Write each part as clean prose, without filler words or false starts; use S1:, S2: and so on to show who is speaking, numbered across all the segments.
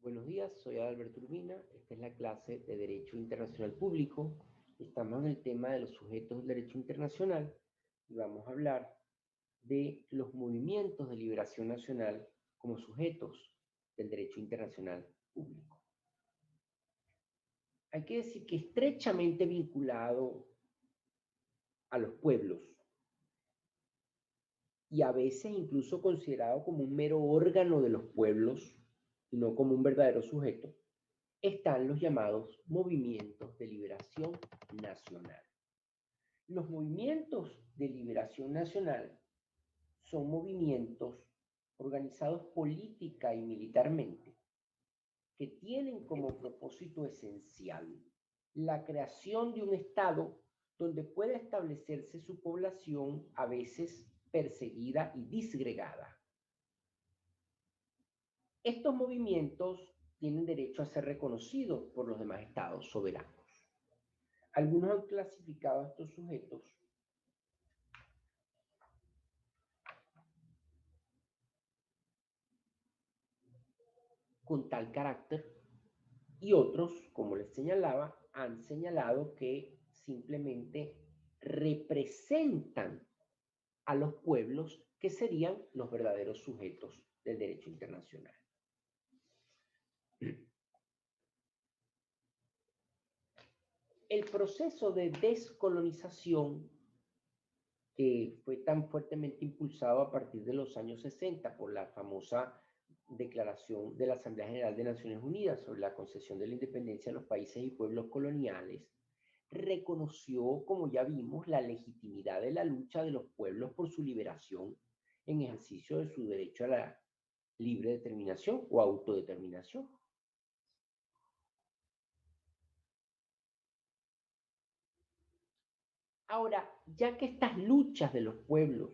S1: Buenos días, soy Alberto Urbina. Esta es la clase de Derecho Internacional Público. Estamos en el tema de los sujetos del derecho internacional y vamos a hablar de los movimientos de liberación nacional como sujetos del derecho internacional público. Hay que decir que estrechamente vinculado a los pueblos y a veces incluso considerado como un mero órgano de los pueblos y no como un verdadero sujeto, están los llamados movimientos de liberación nacional. Los movimientos de liberación nacional son movimientos organizados política y militarmente que tienen como propósito esencial la creación de un Estado donde pueda establecerse su población, a veces perseguida y disgregada. Estos movimientos tienen derecho a ser reconocidos por los demás estados soberanos. Algunos han clasificado a estos sujetos con tal carácter y otros, como les señalaba, han señalado que simplemente representan a los pueblos que serían los verdaderos sujetos del derecho internacional. El proceso de descolonización que fue tan fuertemente impulsado a partir de los años 60 por la famosa declaración de la Asamblea General de Naciones Unidas sobre la concesión de la independencia a los países y pueblos coloniales, reconoció, como ya vimos, la legitimidad de la lucha de los pueblos por su liberación en ejercicio de su derecho a la libre determinación o autodeterminación. Ahora, ya que estas luchas de los pueblos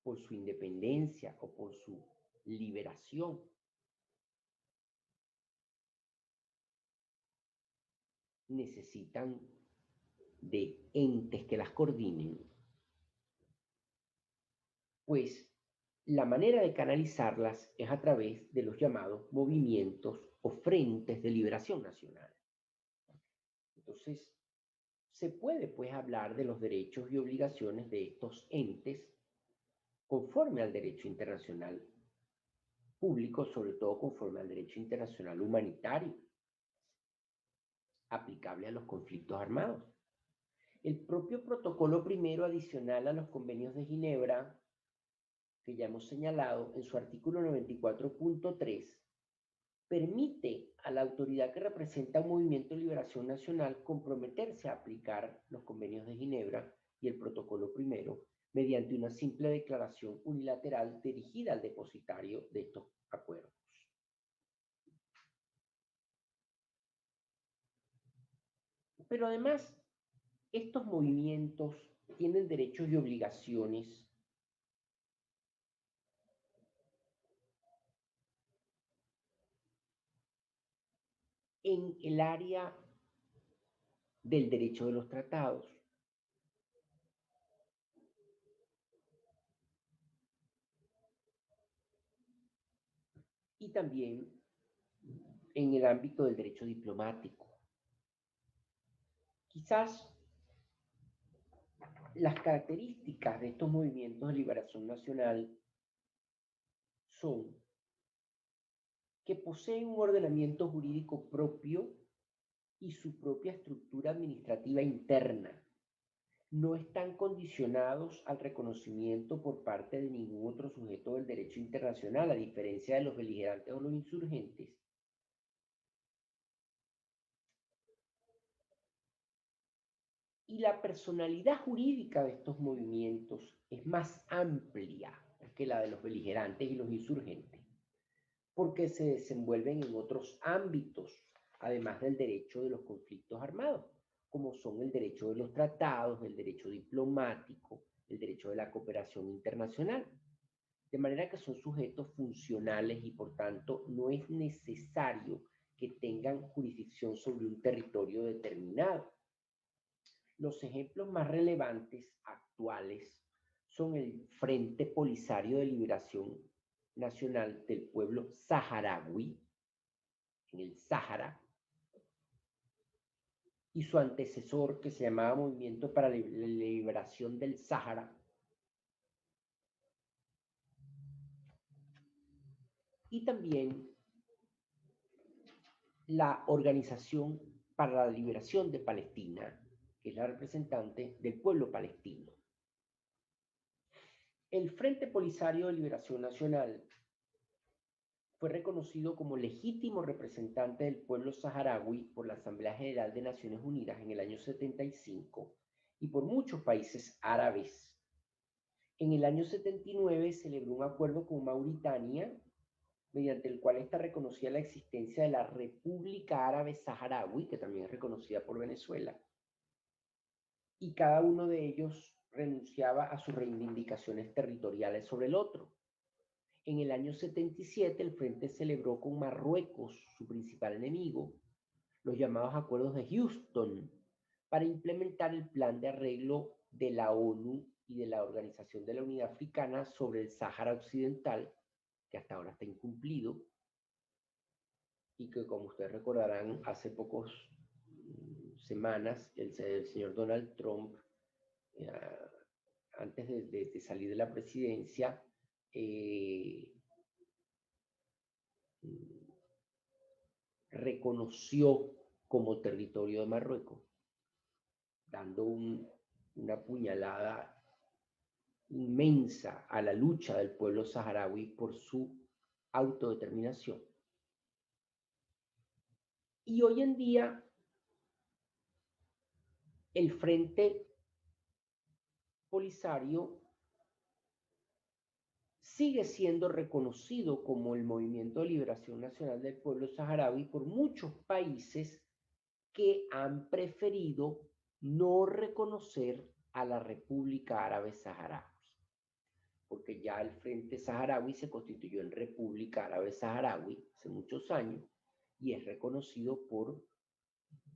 S1: por su independencia o por su liberación necesitan de entes que las coordinen, pues la manera de canalizarlas es a través de los llamados movimientos o frentes de liberación nacional. Entonces, se puede pues hablar de los derechos y obligaciones de estos entes conforme al derecho internacional público, sobre todo conforme al derecho internacional humanitario, aplicable a los conflictos armados. El propio protocolo primero adicional a los convenios de Ginebra, que ya hemos señalado en su artículo 94.3, permite a la autoridad que representa un movimiento de liberación nacional comprometerse a aplicar los convenios de Ginebra y el protocolo primero mediante una simple declaración unilateral dirigida al depositario de estos acuerdos. Pero además, estos movimientos tienen derechos y obligaciones en el área del derecho de los tratados. Y también en el ámbito del derecho diplomático. Quizás las características de estos movimientos de liberación nacional son que poseen un ordenamiento jurídico propio y su propia estructura administrativa interna. No están condicionados al reconocimiento por parte de ningún otro sujeto del derecho internacional, a diferencia de los beligerantes o los insurgentes. Y la personalidad jurídica de estos movimientos es más amplia que la de los beligerantes y los insurgentes, porque se desenvuelven en otros ámbitos, además del derecho de los conflictos armados, como son el derecho de los tratados, el derecho diplomático, el derecho de la cooperación internacional. De manera que son sujetos funcionales y por tanto no es necesario que tengan jurisdicción sobre un territorio determinado. Los ejemplos más relevantes actuales son el Frente Polisario de Liberación Nacional del Pueblo Saharaui, en el Sáhara, y su antecesor, que se llamaba Movimiento para la Liberación del Sáhara, y también la Organización para la Liberación de Palestina, que es la representante del pueblo palestino. El Frente Polisario de Liberación Nacional fue reconocido como legítimo representante del pueblo saharaui por la Asamblea General de Naciones Unidas en el año 75 y por muchos países árabes. En el año 79 celebró un acuerdo con Mauritania, mediante el cual ésta reconocía la existencia de la República Árabe Saharaui, que también es reconocida por Venezuela, y cada uno de ellos renunciaba a sus reivindicaciones territoriales sobre el otro. En el año 77 el Frente celebró con Marruecos, su principal enemigo, los llamados Acuerdos de Houston, para implementar el plan de arreglo de la ONU y de la Organización de la Unidad Africana sobre el Sáhara Occidental, que hasta ahora está incumplido, y que, como ustedes recordarán, hace pocas semanas el señor Donald Trump, antes de salir de la presidencia, reconoció como territorio de Marruecos, dando una puñalada inmensa a la lucha del pueblo saharaui por su autodeterminación. Y hoy en día el Frente Polisario sigue siendo reconocido como el Movimiento de Liberación Nacional del Pueblo Saharaui por muchos países que han preferido no reconocer a la República Árabe Saharaui, porque ya el Frente Saharaui se constituyó en República Árabe Saharaui hace muchos años y es reconocido por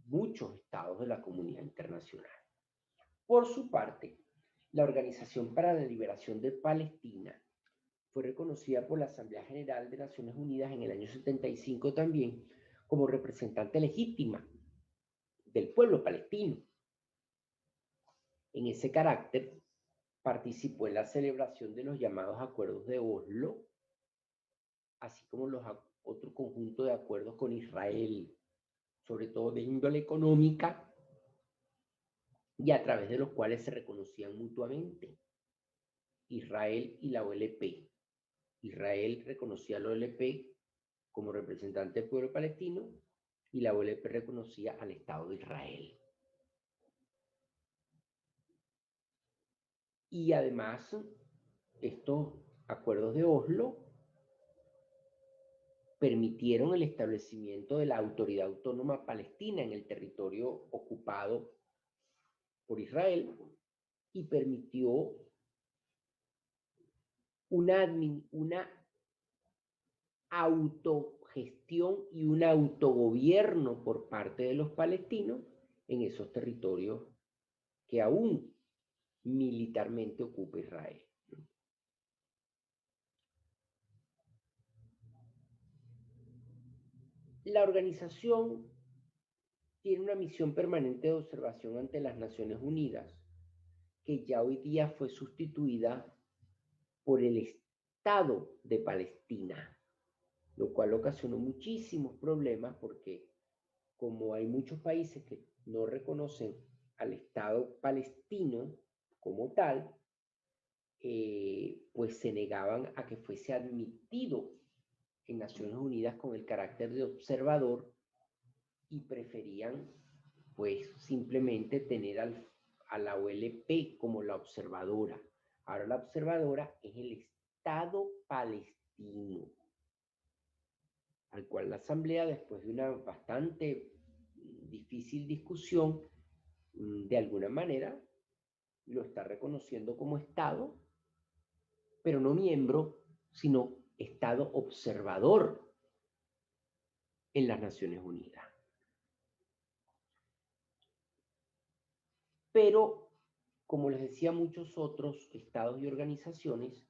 S1: muchos estados de la comunidad internacional. Por su parte, la Organización para la Liberación de Palestina fue reconocida por la Asamblea General de Naciones Unidas en el año 75 también como representante legítima del pueblo palestino. En ese carácter, participó en la celebración de los llamados Acuerdos de Oslo, así como otro conjunto de acuerdos con Israel, sobre todo de índole económica, y a través de los cuales se reconocían mutuamente Israel y la OLP. Israel reconocía a la OLP como representante del pueblo palestino y la OLP reconocía al Estado de Israel. Y además, estos acuerdos de Oslo permitieron el establecimiento de la Autoridad Autónoma Palestina en el territorio ocupado por Israel y permitió una autogestión y un autogobierno por parte de los palestinos en esos territorios que aún militarmente ocupa Israel. La organización tiene una misión permanente de observación ante las Naciones Unidas, que ya hoy día fue sustituida por el Estado de Palestina, lo cual ocasionó muchísimos problemas porque como hay muchos países que no reconocen al Estado palestino como tal, pues se negaban a que fuese admitido en Naciones Unidas con el carácter de observador y preferían pues simplemente tener a la OLP como la observadora. Ahora la observadora es el Estado palestino, al cual la Asamblea, después de una bastante difícil discusión, de alguna manera lo está reconociendo como Estado, pero no miembro, sino Estado observador en las Naciones Unidas. Pero, como les decía, muchos otros estados y organizaciones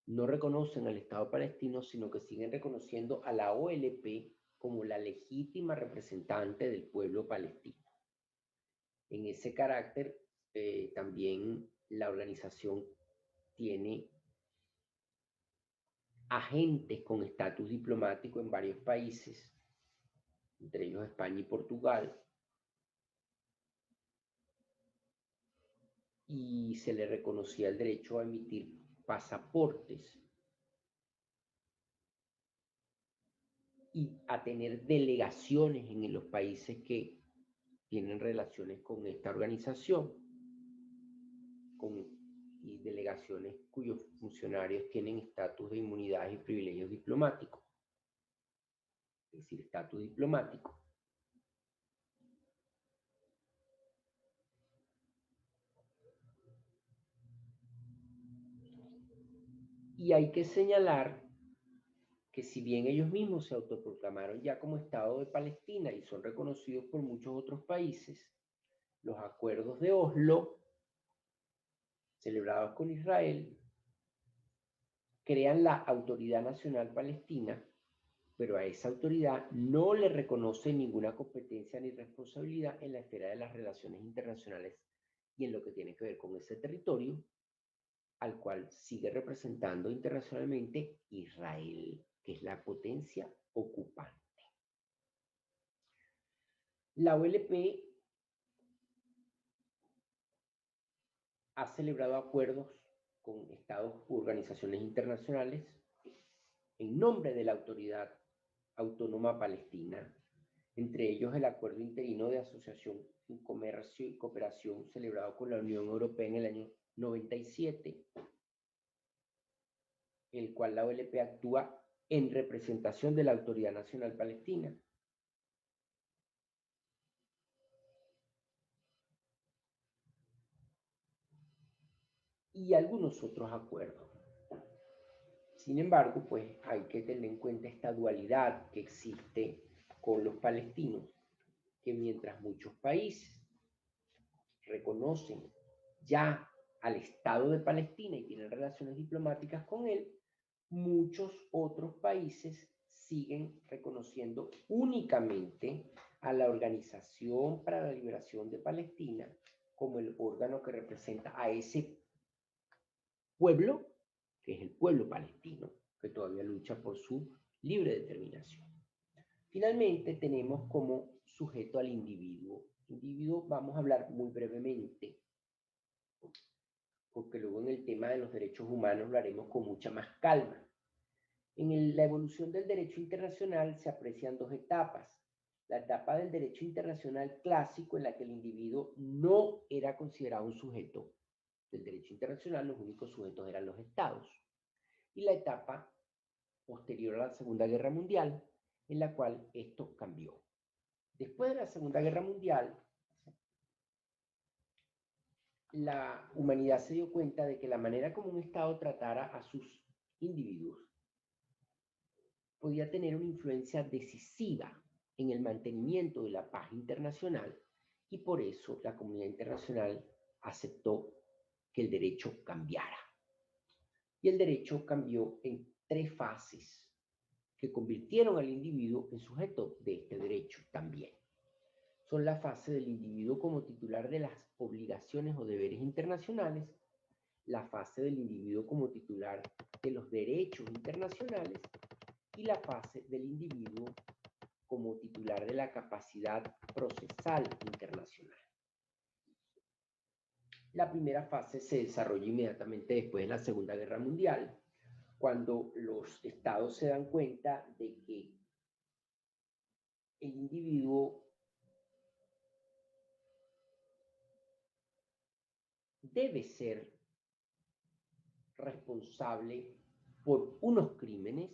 S1: no reconocen al Estado palestino, sino que siguen reconociendo a la OLP como la legítima representante del pueblo palestino. En ese carácter, también la organización tiene agentes con estatus diplomático en varios países, entre ellos España y Portugal, y se le reconocía el derecho a emitir pasaportes y a tener delegaciones en los países que tienen relaciones con esta organización, y delegaciones cuyos funcionarios tienen estatus de inmunidades y privilegios diplomáticos, es decir, estatus diplomático. Y hay que señalar que si bien ellos mismos se autoproclamaron ya como Estado de Palestina y son reconocidos por muchos otros países, los acuerdos de Oslo, celebrados con Israel, crean la Autoridad Nacional Palestina, pero a esa autoridad no le reconoce ninguna competencia ni responsabilidad en la esfera de las relaciones internacionales y en lo que tiene que ver con ese territorio, al cual sigue representando internacionalmente Israel, que es la potencia ocupante. La OLP ha celebrado acuerdos con estados u organizaciones internacionales en nombre de la Autoridad Autónoma Palestina, entre ellos el Acuerdo Interino de Asociación en Comercio y Cooperación celebrado con la Unión Europea en el año 97, el cual la OLP actúa en representación de la Autoridad Nacional Palestina. Y algunos otros acuerdos. Sin embargo, pues hay que tener en cuenta esta dualidad que existe con los palestinos, que mientras muchos países reconocen ya al Estado de Palestina y tienen relaciones diplomáticas con él, muchos otros países siguen reconociendo únicamente a la Organización para la Liberación de Palestina como el órgano que representa a ese pueblo, que es el pueblo palestino, que todavía lucha por su libre determinación. Finalmente, tenemos como sujeto al individuo. Individuo vamos a hablar muy brevemente, porque luego en el tema de los derechos humanos lo haremos con mucha más calma. En la evolución del derecho internacional se aprecian dos etapas. La etapa del derecho internacional clásico, en la que el individuo no era considerado un sujeto del derecho internacional, los únicos sujetos eran los estados. Y la etapa posterior a la Segunda Guerra Mundial, en la cual esto cambió. Después de la Segunda Guerra Mundial, la humanidad se dio cuenta de que la manera como un Estado tratara a sus individuos podía tener una influencia decisiva en el mantenimiento de la paz internacional, y por eso la comunidad internacional aceptó que el derecho cambiara. Y el derecho cambió en tres fases que convirtieron al individuo en sujeto de este derecho también. Son la fase del individuo como titular de las obligaciones o deberes internacionales, la fase del individuo como titular de los derechos internacionales y la fase del individuo como titular de la capacidad procesal internacional. La primera fase se desarrolla inmediatamente después de la Segunda Guerra Mundial, cuando los estados se dan cuenta de que el individuo debe ser responsable por unos crímenes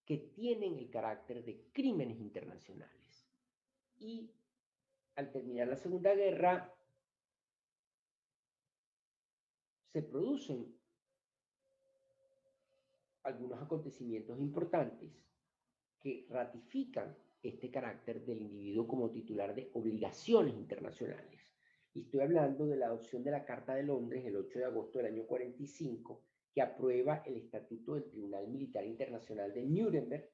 S1: que tienen el carácter de crímenes internacionales. Y al terminar la Segunda Guerra, se producen algunos acontecimientos importantes que ratifican este carácter del individuo como titular de obligaciones internacionales. Y estoy hablando de la adopción de la Carta de Londres el 8 de agosto del año 45, que aprueba el Estatuto del Tribunal Militar Internacional de Nuremberg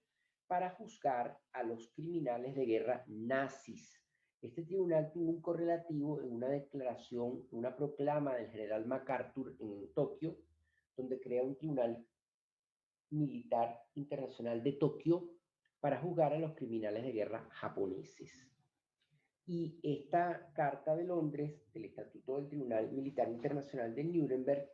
S1: para juzgar a los criminales de guerra nazis. Este tribunal tuvo un correlativo en una declaración, una proclama del general MacArthur en Tokio, donde crea un tribunal militar internacional de Tokio para juzgar a los criminales de guerra japoneses. Y esta Carta de Londres, del Estatuto del Tribunal Militar Internacional de Nuremberg,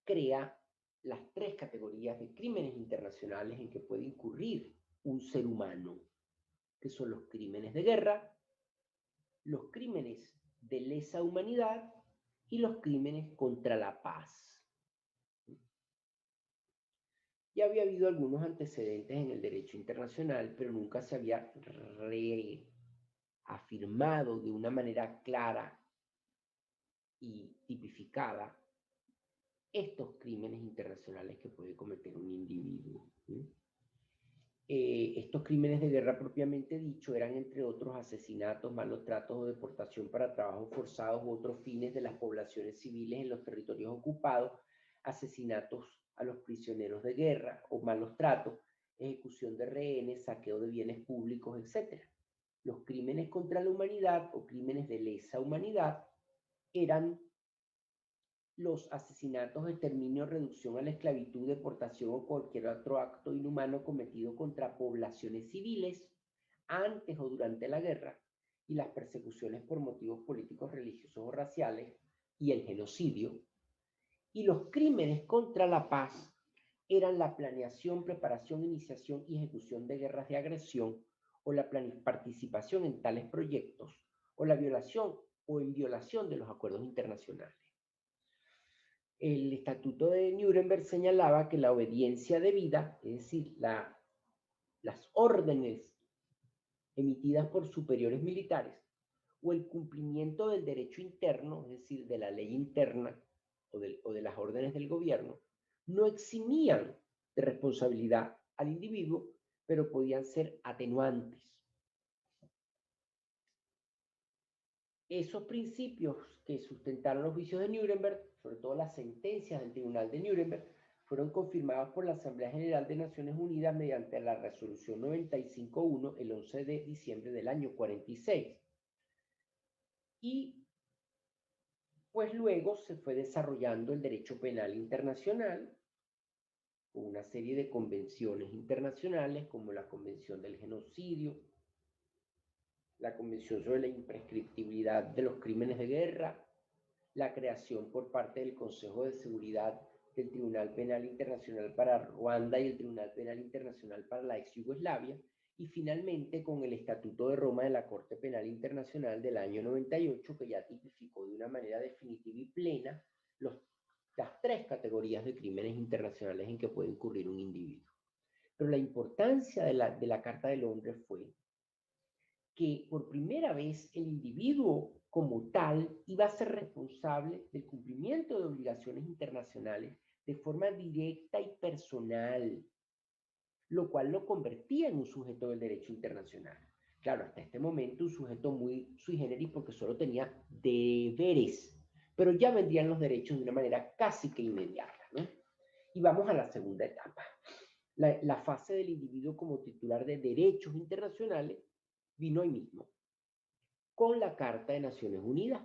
S1: crea las tres categorías de crímenes internacionales en que puede incurrir un ser humano, que son los crímenes de guerra, los crímenes de lesa humanidad y los crímenes contra la paz. Ya había habido algunos antecedentes en el derecho internacional, pero nunca se había reafirmado de una manera clara y tipificada estos crímenes internacionales que puede cometer un individuo. Estos crímenes de guerra propiamente dicho eran, entre otros, asesinatos, malos tratos o deportación para trabajos forzados u otros fines de las poblaciones civiles en los territorios ocupados, asesinatos a los prisioneros de guerra o malos tratos, ejecución de rehenes, saqueo de bienes públicos, etc. Los crímenes contra la humanidad o crímenes de lesa humanidad eran los asesinatos, exterminio, reducción a la esclavitud, deportación o cualquier otro acto inhumano cometido contra poblaciones civiles antes o durante la guerra, y las persecuciones por motivos políticos, religiosos o raciales, y el genocidio. Y los crímenes contra la paz eran la planeación, preparación, iniciación y ejecución de guerras de agresión, o la participación en tales proyectos, o la violación o en violación de los acuerdos internacionales. El Estatuto de Nuremberg señalaba que la obediencia debida, es decir, las órdenes emitidas por superiores militares, o el cumplimiento del derecho interno, es decir, de la ley interna o de las órdenes del gobierno, no eximían de responsabilidad al individuo, pero podían ser atenuantes. Esos principios que sustentaron los juicios de Nuremberg, sobre todo las sentencias del Tribunal de Nuremberg, fueron confirmados por la Asamblea General de Naciones Unidas mediante la resolución 95.1 el 11 de diciembre del año 46. Y pues luego se fue desarrollando el derecho penal internacional con una serie de convenciones internacionales como la Convención del Genocidio, la Convención sobre la Imprescriptibilidad de los Crímenes de Guerra, la creación por parte del Consejo de Seguridad del Tribunal Penal Internacional para Ruanda y el Tribunal Penal Internacional para la ex Yugoslavia, y finalmente con el Estatuto de Roma de la Corte Penal Internacional del año 98, que ya tipificó de una manera definitiva y plena las tres categorías de crímenes internacionales en que puede incurrir un individuo. Pero la importancia de la Carta de Londres fue que por primera vez el individuo como tal iba a ser responsable del cumplimiento de obligaciones internacionales de forma directa y personal, lo cual lo convertía en un sujeto del derecho internacional. Claro, hasta este momento un sujeto muy sui generis porque solo tenía deberes, pero ya vendrían los derechos de una manera casi que inmediata, ¿no? Y vamos a la segunda etapa, la fase del individuo como titular de derechos internacionales vino ahí mismo, con la Carta de Naciones Unidas.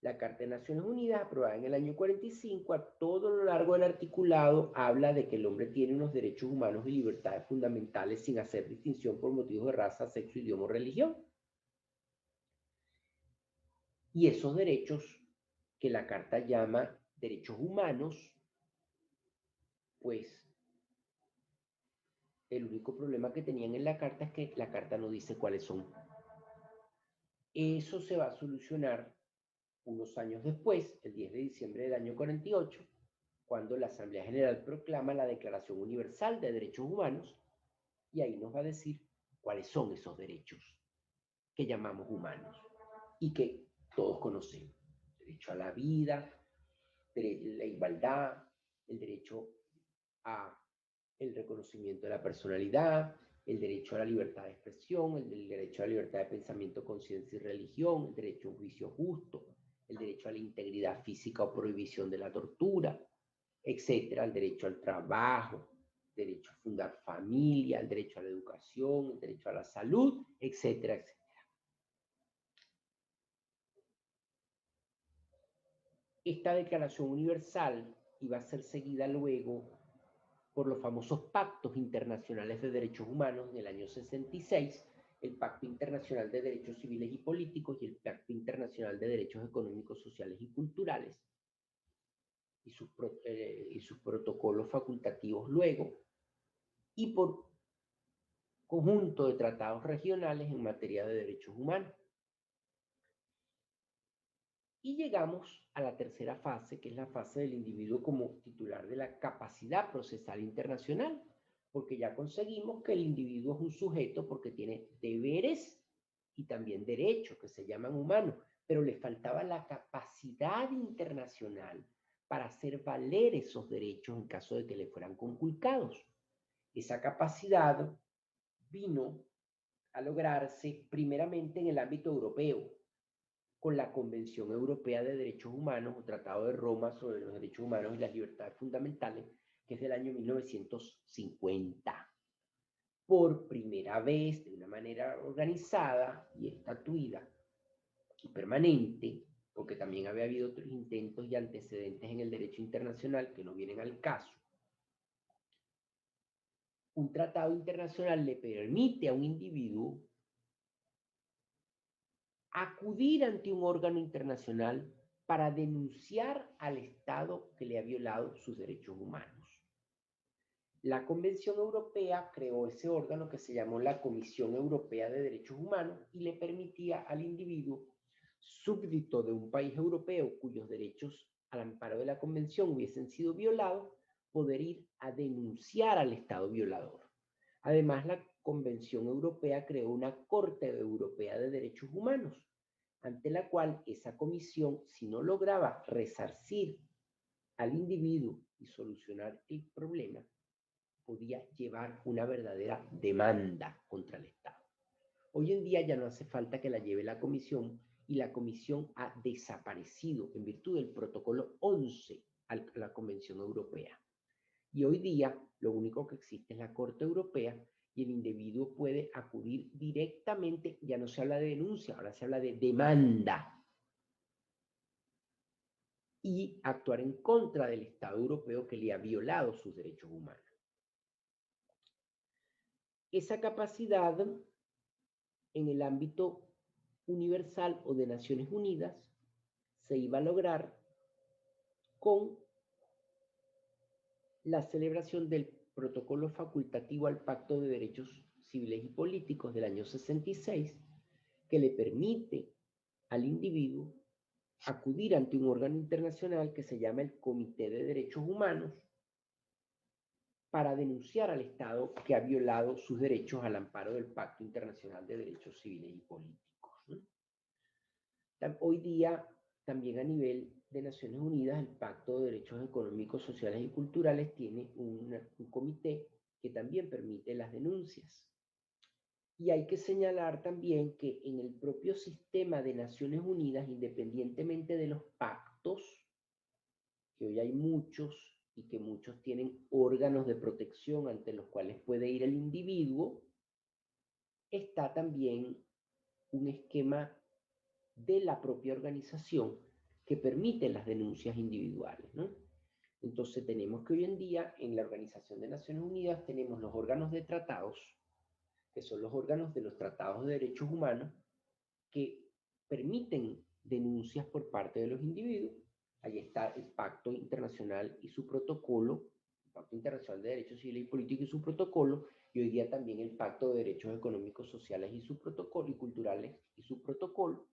S1: La Carta de Naciones Unidas, aprobada en el año 45, a todo lo largo del articulado habla de que el hombre tiene unos derechos humanos y libertades fundamentales sin hacer distinción por motivos de raza, sexo, idioma o religión. Y esos derechos que la Carta llama derechos humanos, pues el único problema que tenían en la Carta es que la Carta no dice cuáles son. Eso se va a solucionar unos años después, el 10 de diciembre del año 48, cuando la Asamblea General proclama la Declaración Universal de Derechos Humanos, y ahí nos va a decir cuáles son esos derechos que llamamos humanos y que todos conocemos. Derecho a la vida, la igualdad, el derecho a el reconocimiento de la personalidad, el derecho a la libertad de expresión, el derecho a la libertad de pensamiento, conciencia y religión, el derecho a un juicio justo, el derecho a la integridad física o prohibición de la tortura, etcétera, el derecho al trabajo, derecho a fundar familia, el derecho a la educación, el derecho a la salud, etcétera, etcétera. Esta Declaración Universal iba a ser seguida luego por los famosos pactos internacionales de derechos humanos en el año 66, el Pacto Internacional de Derechos Civiles y Políticos y el Pacto Internacional de Derechos Económicos, Sociales y Culturales, y sus protocolos facultativos luego, y por conjunto de tratados regionales en materia de derechos humanos. Y llegamos a la tercera fase, que es la fase del individuo como titular de la capacidad procesal internacional, porque ya conseguimos que el individuo es un sujeto porque tiene deberes y también derechos que se llaman humanos, pero le faltaba la capacidad internacional para hacer valer esos derechos en caso de que le fueran conculcados. Esa capacidad vino a lograrse primeramente en el ámbito europeo, con la Convención Europea de Derechos Humanos o Tratado de Roma sobre los Derechos Humanos y las Libertades Fundamentales, que es del año 1950. Por primera vez, de una manera organizada y estatuida y permanente, porque también había habido otros intentos y antecedentes en el derecho internacional que no vienen al caso, un tratado internacional le permite a un individuo acudir ante un órgano internacional para denunciar al Estado que le ha violado sus derechos humanos. La Convención Europea creó ese órgano que se llamó la Comisión Europea de Derechos Humanos y le permitía al individuo súbdito de un país europeo cuyos derechos al amparo de la Convención hubiesen sido violados, poder ir a denunciar al Estado violador. Además, la Convención Europea creó una Corte Europea de Derechos Humanos, ante la cual esa comisión, si no lograba resarcir al individuo y solucionar el problema, podía llevar una verdadera demanda contra el Estado. Hoy en día ya no hace falta que la lleve la comisión y la comisión ha desaparecido en virtud del protocolo 11 a la Convención Europea. Y hoy día lo único que existe es la Corte Europea y el individuo puede acudir directamente, ya no se habla de denuncia, ahora se habla de demanda, y actuar en contra del Estado europeo que le ha violado sus derechos humanos. Esa capacidad en el ámbito universal o de Naciones Unidas se iba a lograr con la celebración del protocolo facultativo al Pacto de Derechos Civiles y Políticos del año 66, que le permite al individuo acudir ante un órgano internacional que se llama el Comité de Derechos Humanos para denunciar al Estado que ha violado sus derechos al amparo del Pacto Internacional de Derechos Civiles y Políticos, ¿no? Hoy día, también a nivel de Naciones Unidas, el Pacto de Derechos Económicos, Sociales y Culturales tiene un comité que también permite las denuncias. Y hay que señalar también que en el propio sistema de Naciones Unidas, independientemente de los pactos, que hoy hay muchos y que muchos tienen órganos de protección ante los cuales puede ir el individuo, está también un esquema de la propia organización que permite las denuncias individuales, ¿no? Entonces tenemos que hoy en día en la Organización de Naciones Unidas tenemos los órganos de tratados, que son los órganos de los tratados de derechos humanos, que permiten denuncias por parte de los individuos. Ahí está el Pacto Internacional y su protocolo, el Pacto Internacional de Derechos Civiles y Políticos y su protocolo, y hoy día también el Pacto de Derechos Económicos, Sociales y su protocolo, y culturales y su protocolo,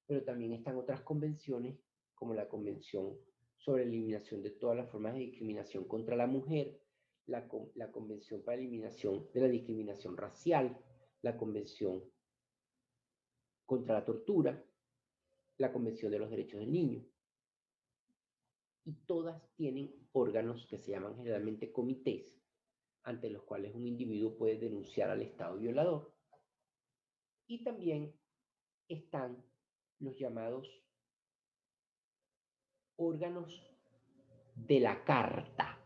S1: pero también están otras convenciones, como la Convención sobre la Eliminación de todas las formas de discriminación contra la mujer, la Convención para la Eliminación de la Discriminación Racial, la Convención contra la Tortura, la Convención de los Derechos del Niño. Y todas tienen órganos que se llaman generalmente comités, ante los cuales un individuo puede denunciar al Estado violador. Y también están los llamados órganos de la Carta.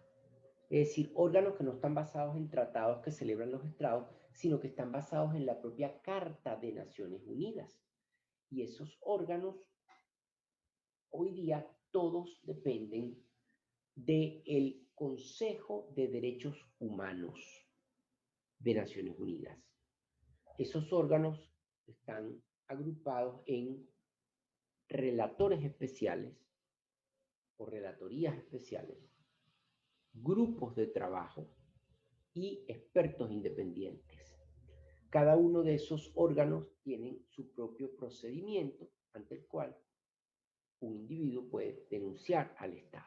S1: Es decir, órganos que no están basados en tratados que celebran los estados, sino que están basados en la propia Carta de Naciones Unidas. Y esos órganos, hoy día, todos dependen del Consejo de Derechos Humanos de Naciones Unidas. Esos órganos están agrupados en relatores especiales o relatorías especiales, grupos de trabajo y expertos independientes. Cada uno de esos órganos tiene su propio procedimiento ante el cual un individuo puede denunciar al Estado.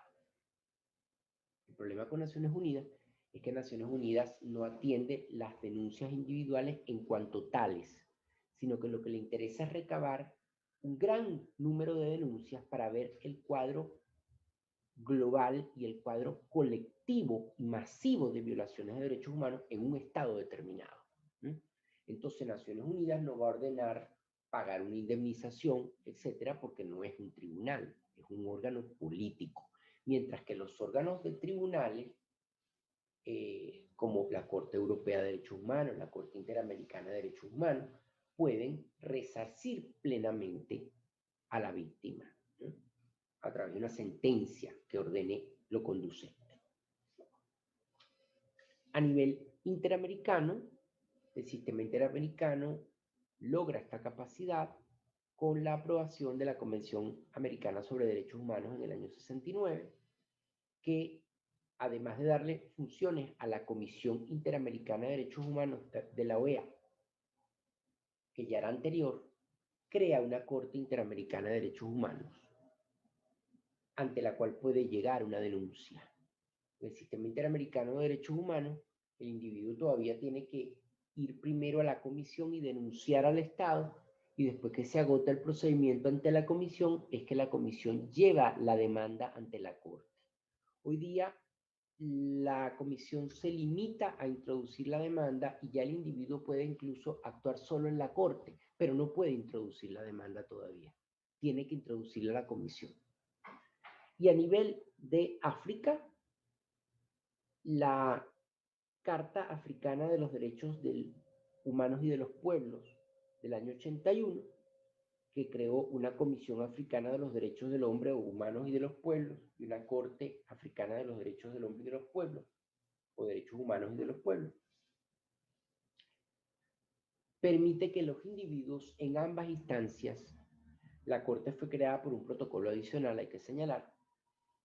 S1: El problema con Naciones Unidas es que Naciones Unidas no atiende las denuncias individuales en cuanto tales, sino que lo que le interesa es recabar un gran número de denuncias para ver el cuadro global y el cuadro colectivo y masivo de violaciones de derechos humanos en un estado determinado. Entonces Naciones Unidas no va a ordenar pagar una indemnización, etcétera, porque no es un tribunal, es un órgano político. Mientras que los órganos de tribunales, como la Corte Europea de Derechos Humanos, la Corte Interamericana de Derechos Humanos, pueden resarcir plenamente a la víctima, ¿no? A través de una sentencia que ordene lo conducente. A nivel interamericano, el sistema interamericano logra esta capacidad con la aprobación de la Convención Americana sobre Derechos Humanos en el año 69, que además de darle funciones a la Comisión Interamericana de Derechos Humanos de la OEA, que ya era anterior, crea una Corte Interamericana de Derechos Humanos, ante la cual puede llegar una denuncia. En el sistema interamericano de derechos humanos, el individuo todavía tiene que ir primero a la comisión y denunciar al Estado, y después que se agota el procedimiento ante la comisión, es que la comisión lleva la demanda ante la Corte. Hoy día, la comisión se limita a introducir la demanda y ya el individuo puede incluso actuar solo en la Corte, pero no puede introducir la demanda todavía. Tiene que introducirla a la comisión. Y a nivel de África, la Carta Africana de los Derechos Humanos y de los Pueblos del año 81, que creó una Comisión Africana de los Derechos del Hombre, Humanos y de los Pueblos, y una Corte Africana de los Derechos del Hombre y de los Pueblos, o Derechos Humanos y de los Pueblos, permite que los individuos en ambas instancias, la Corte fue creada por un protocolo adicional, hay que señalar,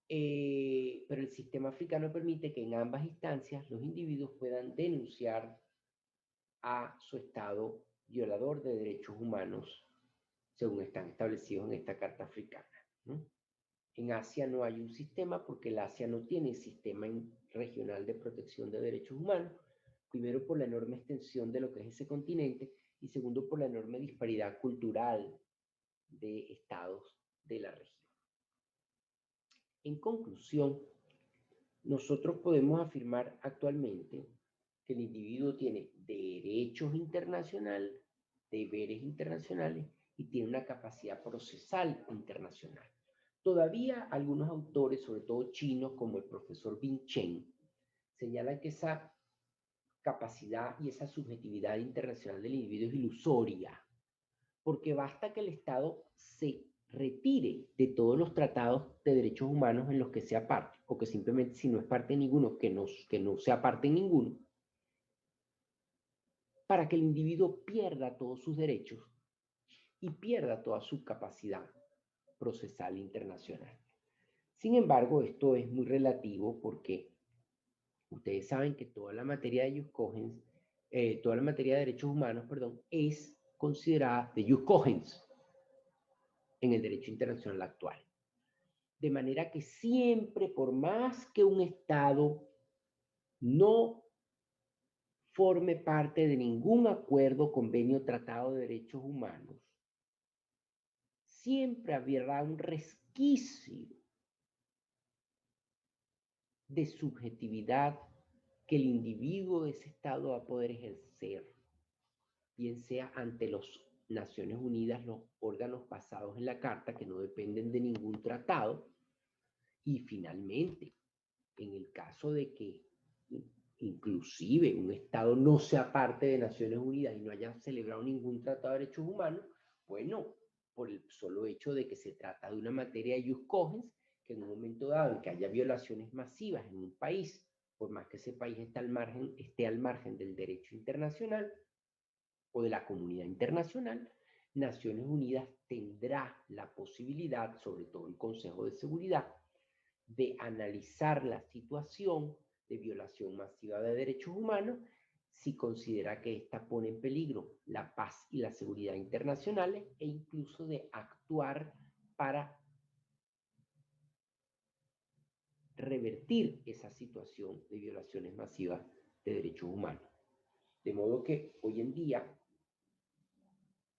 S1: pero el sistema africano permite que en ambas instancias los individuos puedan denunciar a su Estado violador de derechos humanos, según están establecidos en esta Carta Africana, ¿no? En Asia no hay un sistema porque el Asia no tiene sistema regional de protección de derechos humanos, primero por la enorme extensión de lo que es ese continente y segundo por la enorme disparidad cultural de estados de la región. En conclusión, nosotros podemos afirmar actualmente que el individuo tiene derechos internacionales, deberes internacionales y tiene una capacidad procesal internacional. Todavía algunos autores, sobre todo chinos, como el profesor Bin Chen, señalan que esa capacidad y esa subjetividad internacional del individuo es ilusoria, porque basta que el Estado se retire de todos los tratados de derechos humanos en los que sea parte, o que simplemente si no es parte de ninguno, que no sea parte en ninguno, para que el individuo pierda todos sus derechos y pierda toda su capacidad procesal internacional. Sin embargo, esto es muy relativo porque ustedes saben que toda la materia de jus cogens, toda la materia de derechos humanos, perdón, es considerada de jus cogens en el derecho internacional actual. De manera que siempre, por más que un Estado no forme parte de ningún acuerdo, convenio, tratado de derechos humanos, siempre habrá un resquicio de subjetividad que el individuo de ese Estado va a poder ejercer, bien sea ante las Naciones Unidas, los órganos basados en la Carta, que no dependen de ningún tratado, y finalmente, en el caso de que inclusive un Estado no sea parte de Naciones Unidas y no haya celebrado ningún tratado de derechos humanos, bueno, por el solo hecho de que se trata de una materia de jus cogens, que en un momento dado en que haya violaciones masivas en un país, por más que ese país esté al margen del derecho internacional o de la comunidad internacional, Naciones Unidas tendrá la posibilidad, sobre todo el Consejo de Seguridad, de analizar la situación de violación masiva de derechos humanos si considera que ésta pone en peligro la paz y la seguridad internacionales e incluso de actuar para revertir esa situación de violaciones masivas de derechos humanos. De modo que hoy en día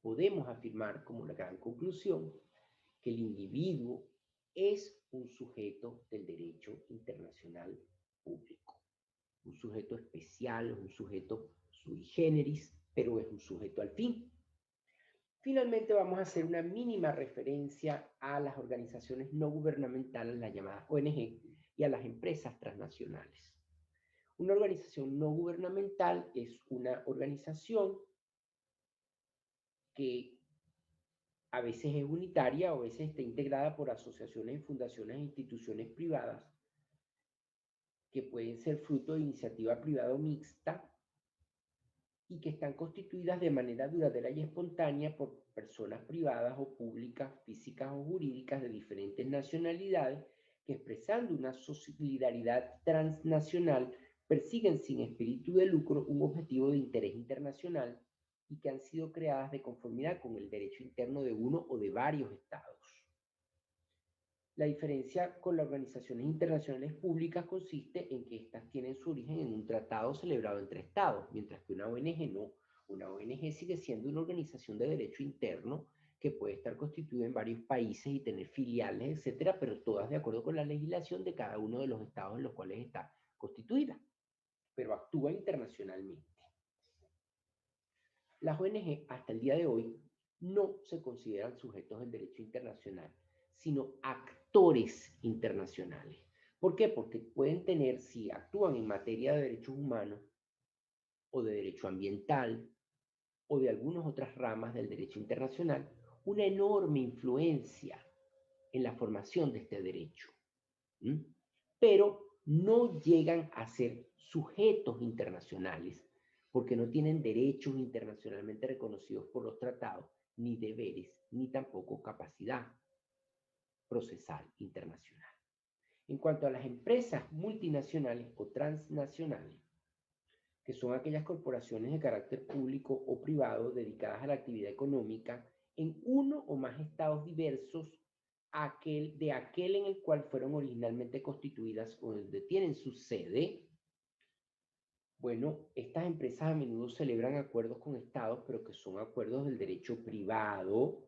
S1: podemos afirmar como la gran conclusión que el individuo es un sujeto del derecho internacional público. Un sujeto especial, un sujeto sui generis, pero es un sujeto al fin. Finalmente vamos a hacer una mínima referencia a las organizaciones no gubernamentales, las llamadas ONG, y a las empresas transnacionales. Una organización no gubernamental es una organización que a veces es unitaria o a veces está integrada por asociaciones, fundaciones e instituciones privadas que pueden ser fruto de iniciativa privada o mixta y que están constituidas de manera duradera y espontánea por personas privadas o públicas, físicas o jurídicas de diferentes nacionalidades que expresando una solidaridad transnacional persiguen sin espíritu de lucro un objetivo de interés internacional y que han sido creadas de conformidad con el derecho interno de uno o de varios estados. La diferencia con las organizaciones internacionales públicas consiste en que éstas tienen su origen en un tratado celebrado entre estados, mientras que una ONG no. Una ONG sigue siendo una organización de derecho interno que puede estar constituida en varios países y tener filiales, etcétera, pero todas de acuerdo con la legislación de cada uno de los estados en los cuales está constituida, pero actúa internacionalmente. Las ONG hasta el día de hoy no se consideran sujetos del derecho internacional, sino actores internacionales. ¿Por qué? Porque pueden tener, si actúan en materia de derechos humanos o de derecho ambiental o de algunas otras ramas del derecho internacional, una enorme influencia en la formación de este derecho. ¿Mm? Pero no llegan a ser sujetos internacionales porque no tienen derechos internacionalmente reconocidos por los tratados, ni deberes, ni tampoco capacidad procesal internacional. En cuanto a las empresas multinacionales o transnacionales, que son aquellas corporaciones de carácter público o privado dedicadas a la actividad económica en uno o más estados diversos de aquel en el cual fueron originalmente constituidas o donde tienen su sede. Bueno, estas empresas a menudo celebran acuerdos con estados, pero que son acuerdos del derecho privado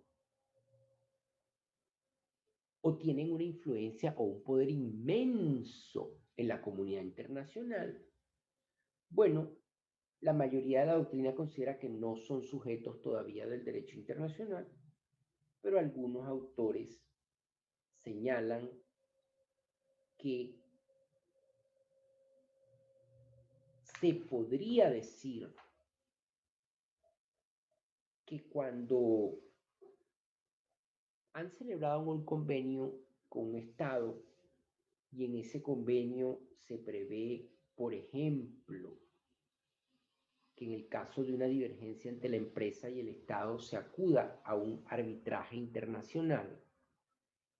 S1: o tienen una influencia o un poder inmenso en la comunidad internacional. Bueno, la mayoría de la doctrina considera que no son sujetos todavía del derecho internacional, pero algunos autores señalan que se podría decir que cuando han celebrado un convenio con un Estado y en ese convenio se prevé, por ejemplo, que en el caso de una divergencia entre la empresa y el Estado se acuda a un arbitraje internacional,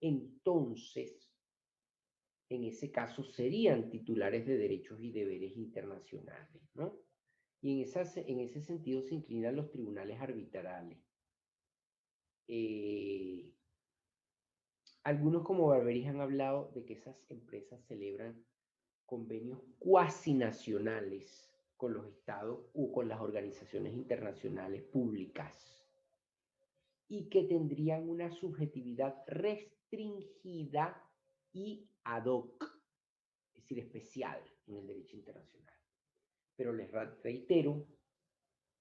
S1: entonces, en ese caso serían titulares de derechos y deberes internacionales, ¿no? Y en ese sentido se inclinan los tribunales arbitrales. Algunos como Barberis han hablado de que esas empresas celebran convenios cuasi nacionales con los estados o con las organizaciones internacionales públicas y que tendrían una subjetividad restringida y ad hoc, es decir, especial en el derecho internacional. Pero les reitero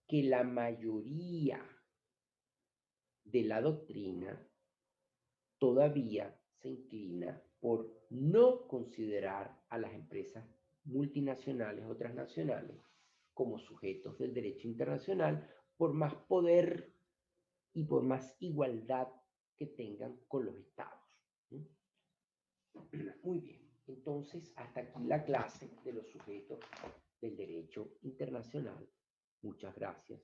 S1: que la mayoría de la doctrina todavía se inclina por no considerar a las empresas multinacionales o transnacionales como sujetos del derecho internacional, por más poder y por más igualdad que tengan con los estados. Muy bien, entonces hasta aquí la clase de los sujetos del derecho internacional. Muchas gracias.